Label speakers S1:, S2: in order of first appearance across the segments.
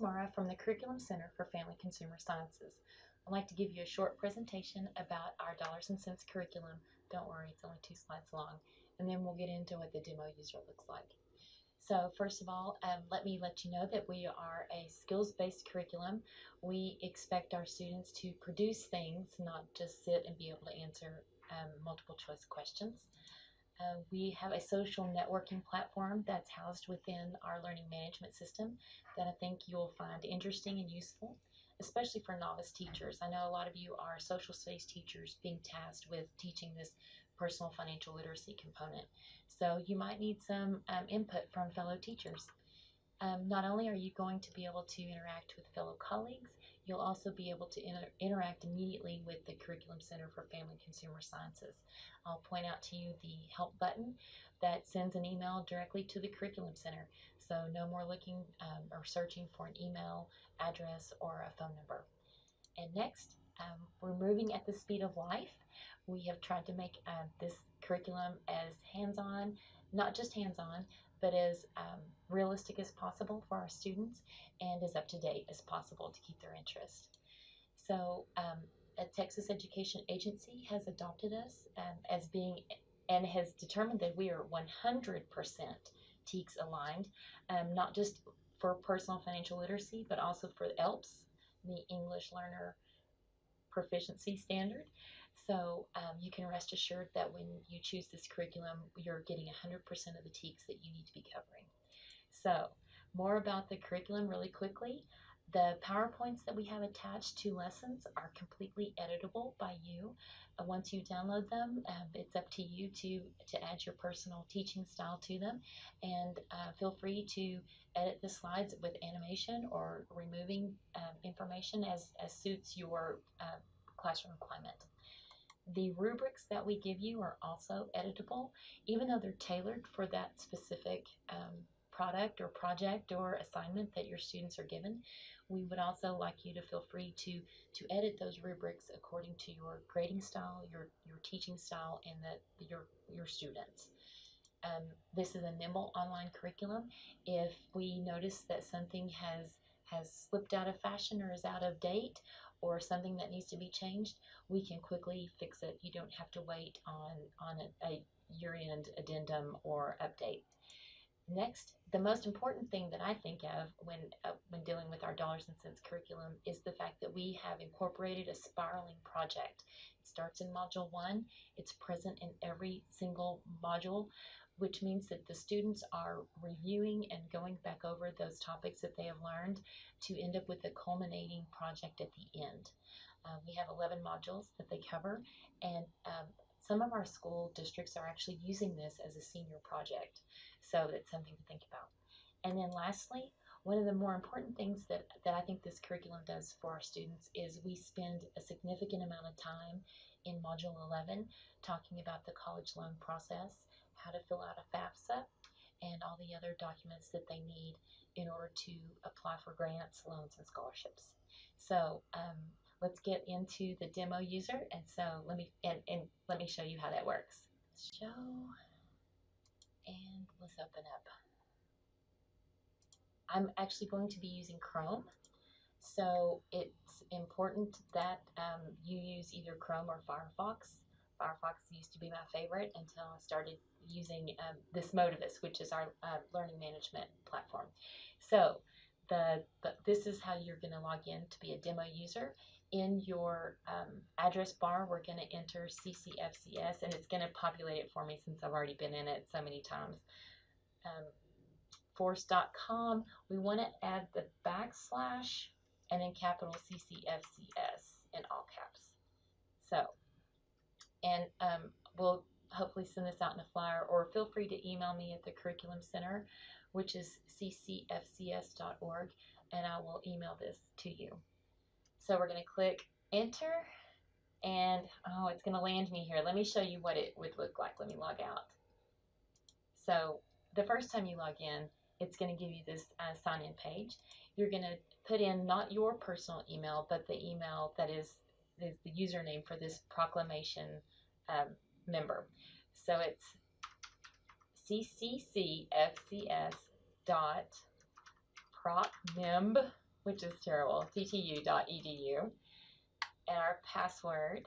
S1: Mara from the Curriculum Center for Family Consumer Sciences. I'd like to give you a short presentation about our Dollars and Sense curriculum. Don't worry, it's only 2 slides long, and then we'll get into what the demo user looks like. So first of all, let me let you know that we are a skills-based curriculum. We expect our students to produce things, not just sit and be able to answer multiple choice questions. We have a social networking platform that's housed within our learning management system that I think you'll find interesting and useful, especially for novice teachers. I know a lot of you are social studies teachers being tasked with teaching this personal financial literacy component. So you might need some input from fellow teachers. Not only are you going to be able to interact with fellow colleagues, you'll also be able to interact immediately with the Curriculum Center for Family Consumer Sciences. I'll point out to you the help button that sends an email directly to the Curriculum Center. So no more looking or searching for an email address or a phone number. And next, we're moving at the speed of life. We have tried to make this curriculum as hands-on, not just hands-on, but as realistic as possible for our students and as up-to-date as possible to keep their interest. So a Texas Education Agency has adopted us as being and has determined that we are 100% TEKS aligned, not just for personal financial literacy, but also for ELPS, the English Learner Proficiency Standard. So you can rest assured that when you choose this curriculum, you're getting 100% of the TEKS that you need to be covering. So more about the curriculum really quickly. The PowerPoints that we have attached to lessons are completely editable by you. Once you download them, it's up to you to add your personal teaching style to them, and feel free to edit the slides with animation or removing information as suits your classroom climate. The rubrics that we give you are also editable, even though they're tailored for that specific product or project or assignment that your students are given. We would also like you to feel free to edit those rubrics according to your grading style, your teaching style, and your students. This is a nimble online curriculum. If we notice that something has slipped out of fashion or is out of date, or something that needs to be changed, we can quickly fix it. You don't have to wait on a year-end addendum or update. Next, the most important thing that I think of when dealing with our Dollars and Sense curriculum is the fact that we have incorporated a spiraling project. It starts in Module 1. It's present in every single module, which means that the students are reviewing and going back over those topics that they have learned to end up with a culminating project at the end. We have 11 modules that they cover, and some of our school districts are actually using this as a senior project, so that's something to think about. And then lastly, one of the more important things that I think this curriculum does for our students is we spend a significant amount of time in Module 11 talking about the college loan process, how to fill out a FAFSA, and all the other documents that they need in order to apply for grants, loans, and scholarships. So let's get into the demo user, and so let me show you how that works. Show, and let's open up. I'm actually going to be using Chrome, so it's important that you use either Chrome or Firefox. Firefox used to be my favorite until I started using this Motivus, which is our learning management platform. So this is how you're going to log in to be a demo user. In your address bar, we're going to enter CCFCS, and it's going to populate it for me since I've already been in it so many times. Force.com, we want to add the backslash and then capital CCFCS in all caps. So, and we'll hopefully send this out in a flyer, or feel free to email me at the Curriculum Center, which is CCFCS.org, and I will email this to you. So we're going to click enter, and oh, it's going to land me here. Let me show you what it would look like. Let me log out. So the first time you log in, it's going to give you this sign-in page. You're going to put in not your personal email, but the email that is the username for this proclamation member. So it's CCCFCS.procmemb which is terrible, ttu.edu, and our password,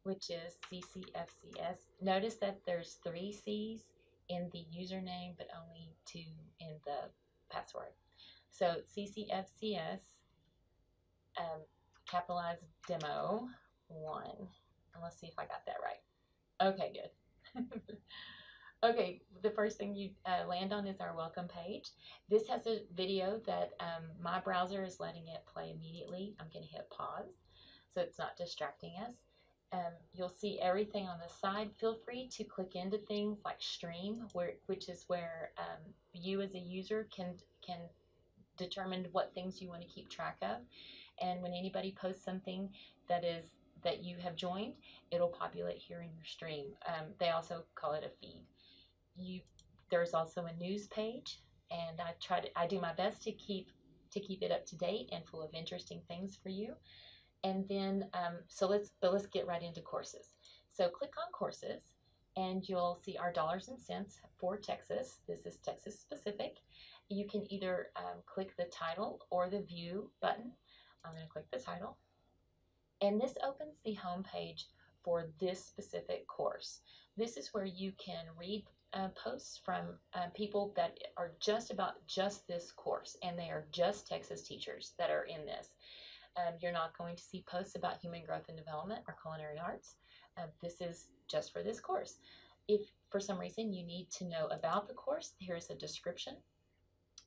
S1: which is CCFCS. Notice that there's 3 C's in the username, but only 2 in the password. So CCFCS, capitalized demo 1. And let's see if I got that right. Okay, good. Okay, the first thing you land on is our welcome page. This has a video that my browser is letting it play immediately. I'm going to hit pause so it's not distracting us. You'll see everything on the side. Feel free to click into things like stream, which is where you as a user can determine what things you want to keep track of. And when anybody posts something that you have joined, it'll populate here in your stream. They also call it a feed. There's also a news page, and I do my best to keep it up to date and full of interesting things for you. And then let's get right into courses. So click on courses, and you'll see our dollars and cents for Texas. This is Texas specific. You can either click the title or the view button. I'm going to click the title, and this opens the home page for this specific course. This is where you can read posts from people that are just this course, and they are just Texas teachers that are in this. You're not going to see posts about human growth and development or culinary arts. This is just for this course. If for some reason you need to know about the course, here's a description.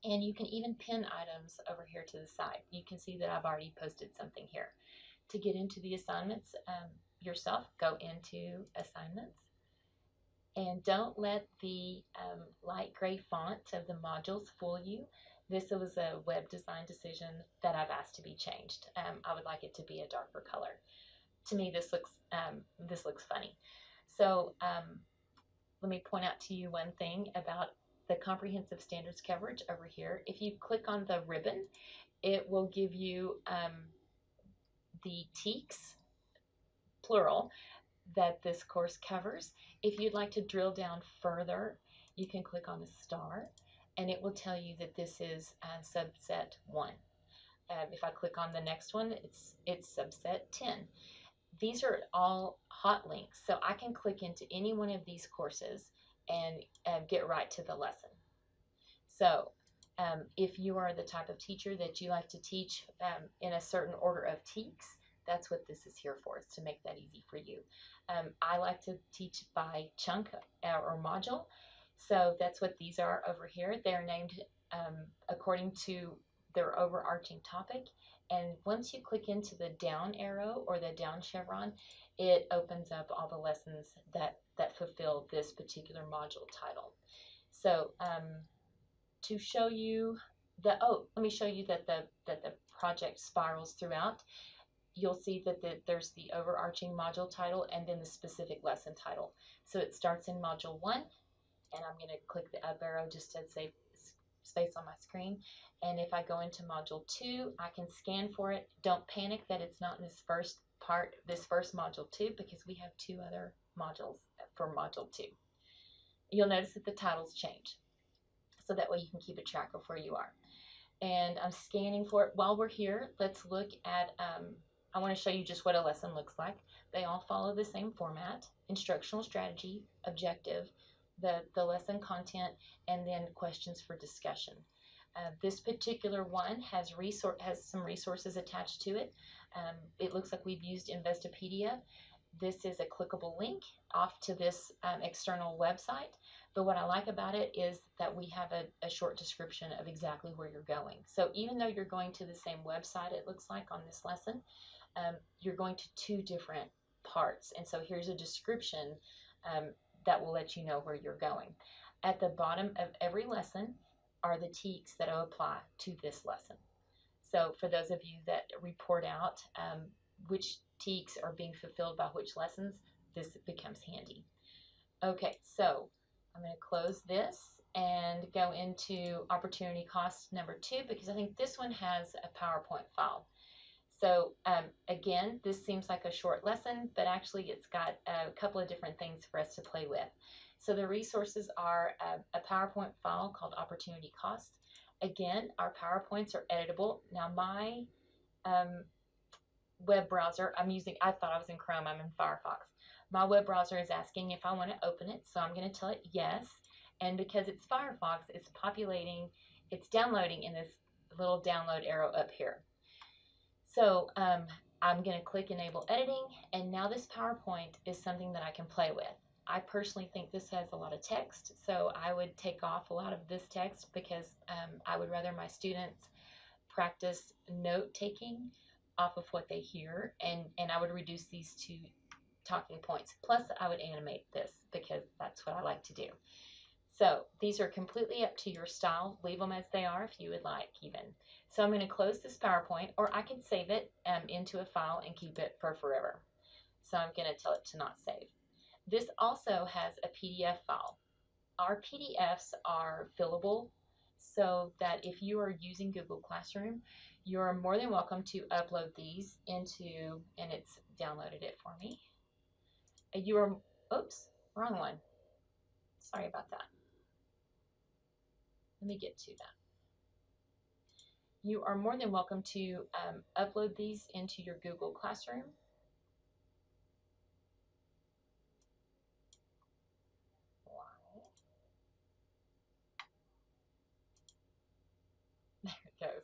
S1: And you can even pin items over here to the side. You can see that I've already posted something here. To get into the assignments yourself, go into assignments. And don't let the light gray font of the modules fool you. This was a web design decision that I've asked to be changed. I would like it to be a darker color. To me, this looks funny. So let me point out to you one thing about the comprehensive standards coverage over here. If you click on the ribbon, it will give you the TEKS, plural, that this course covers. If you'd like to drill down further, you can click on the star, and it will tell you that this is subset 1. If I click on the next one, it's subset 10. These are all hot links, so I can click into any one of these courses and get right to the lesson. So if you are the type of teacher that you like to teach in a certain order of TEKS, that's what this is here for, is to make that easy for you. I like to teach by chunk or module, so that's what these are over here. They're named according to their overarching topic, and once you click into the down arrow or the down chevron, it opens up all the lessons that fulfill this particular module title. So to show you let me show you that the project spirals throughout. You'll see that there's the overarching module title and then the specific lesson title. So it starts in module 1, and I'm going to click the up arrow just to save space on my screen. And if I go into module 2, I can scan for it. Don't panic that it's not in this first part, this first module 2, because we have 2 other modules for module 2. You'll notice that the titles change, so that way you can keep a track of where you are. And I'm scanning for it. While we're here, let's look at I want to show you just what a lesson looks like. They all follow the same format: instructional strategy, objective, the lesson content, and then questions for discussion. This particular one has some resources attached to it. It looks like we've used Investopedia. This is a clickable link off to this external website. But what I like about it is that we have a short description of exactly where you're going. So even though you're going to the same website, it looks like on this lesson, you're going to 2 different parts. And so here's a description that will let you know where you're going. At the bottom of every lesson are the TEKS that will apply to this lesson. So for those of you that report out which TEKS are being fulfilled by which lessons, this becomes handy. Okay, so I'm going to close this and go into opportunity cost number 2, because I think this one has a PowerPoint file. So again, this seems like a short lesson, but actually it's got a couple of different things for us to play with. So the resources are a PowerPoint file called opportunity cost. Again, our PowerPoints are editable. Now my um, web browser, I thought I was in Chrome, I'm in Firefox. My web browser is asking if I want to open it, so I'm going to tell it yes. And because it's Firefox, it's downloading in this little download arrow up here. So I'm going to click Enable Editing, and now this PowerPoint is something that I can play with. I personally think this has a lot of text, so I would take off a lot of this text because I would rather my students practice note taking off of what they hear, and I would reduce these to talking points. Plus, I would animate this because that's what I like to do. So these are completely up to your style. Leave them as they are if you would like even. So I'm going to close this PowerPoint, or I can save it into a file and keep it for forever. So I'm going to tell it to not save. This also has a PDF file. Our PDFs are fillable, so that if you are using Google Classroom, you're more than welcome to upload these into, and it's downloaded it for me. Oops, wrong one. Sorry about that. Let me get to that. You are more than welcome to upload these into your Google Classroom. There it goes.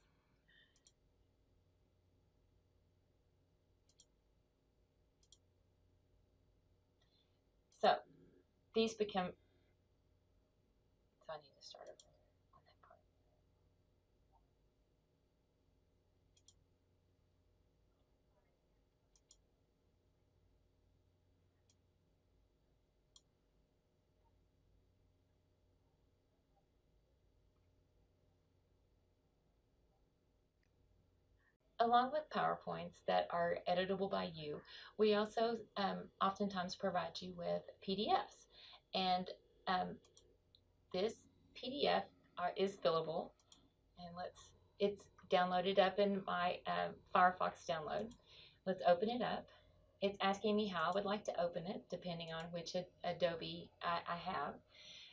S1: So these become, so I need to start over on that part. Along with PowerPoints that are editable by you, we also oftentimes provide you with PDFs. And this PDF is fillable, and it's downloaded up in my Firefox download. Let's open it up. It's asking me how I would like to open it, depending on which Adobe I have.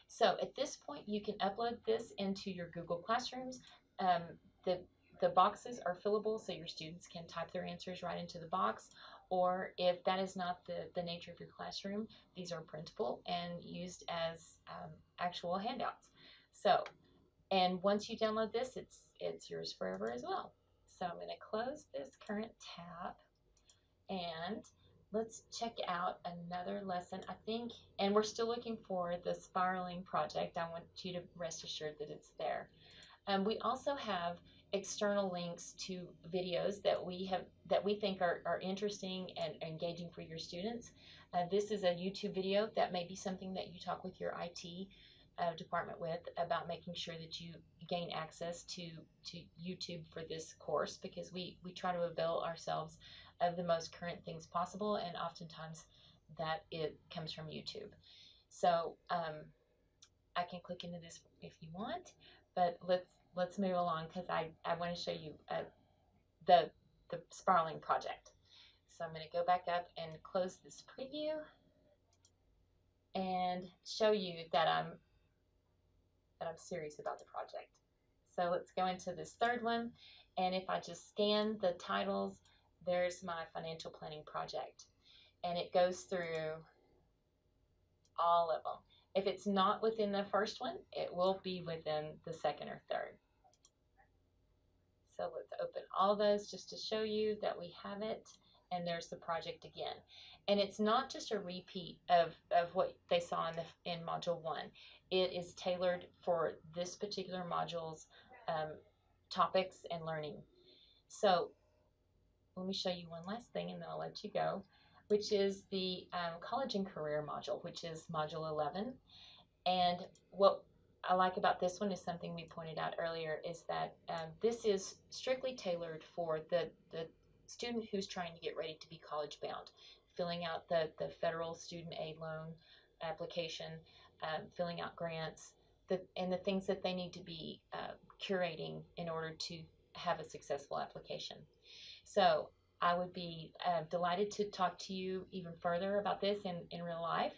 S1: So at this point, you can upload this into your Google Classrooms. Um, the boxes are fillable, so your students can type their answers right into the box. Or if that is not the nature of your classroom, these are printable and used as actual handouts. So, and once you download this, it's yours forever as well. So I'm going to close this current tab, and let's check out another lesson, I think, and we're still looking for the spiraling project. I want you to rest assured that it's there. We also have external links to videos that we think are interesting and engaging for your students. This is a YouTube video that may be something that you talk with your IT department with about making sure that you gain access to YouTube for this course, because we try to avail ourselves of the most current things possible, and oftentimes that it comes from YouTube. So I can click into this if you want, but let's move along because I want to show you the spiraling project. So I'm going to go back up and close this preview and show you that I'm serious about the project. So let's go into this third one, and if I just scan the titles, there's my financial planning project, and it goes through all of them. If it's not within the first one, it will be within the second or third. So let's open all those just to show you that we have it, and there's the project again. And it's not just a repeat of what they saw in Module 1. It is tailored for this particular module's topics and learning. So let me show you one last thing, and then I'll let you go, which is the College and Career module, which is Module 11. And what I like about this one is something we pointed out earlier, is that this is strictly tailored for the student who's trying to get ready to be college bound, filling out the federal student aid loan application, filling out grants, and the things that they need to be curating in order to have a successful application. So I would be delighted to talk to you even further about this in real life.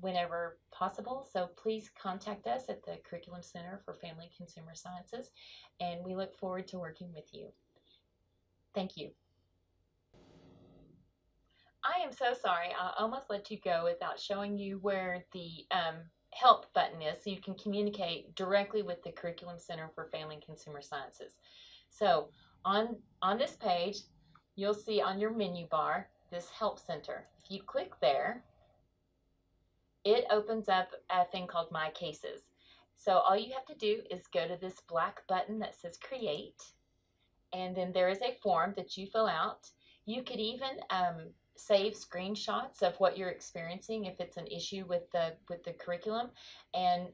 S1: whenever possible. So please contact us at the Curriculum Center for Family and Consumer Sciences, and we look forward to working with you. Thank you. I am so sorry. I almost let you go without showing you where the help button is so you can communicate directly with the Curriculum Center for Family and Consumer Sciences. So on this page, you'll see on your menu bar this Help Center. If you click there, it opens up a thing called My Cases. So all you have to do is go to this black button that says Create, and then there is a form that you fill out. You could even save screenshots of what you're experiencing if it's an issue with the curriculum, and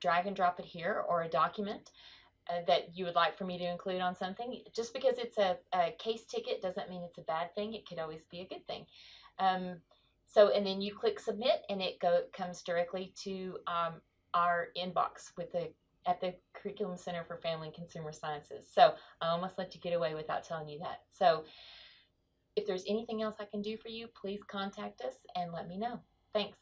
S1: drag and drop it here, or a document that you would like for me to include on something. Just because it's a case ticket doesn't mean it's a bad thing. It could always be a good thing. And then you click submit, and it comes directly to our inbox at the Curriculum Center for Family and Consumer Sciences. So I almost let you get away without telling you that. So if there's anything else I can do for you, please contact us and let me know. Thanks.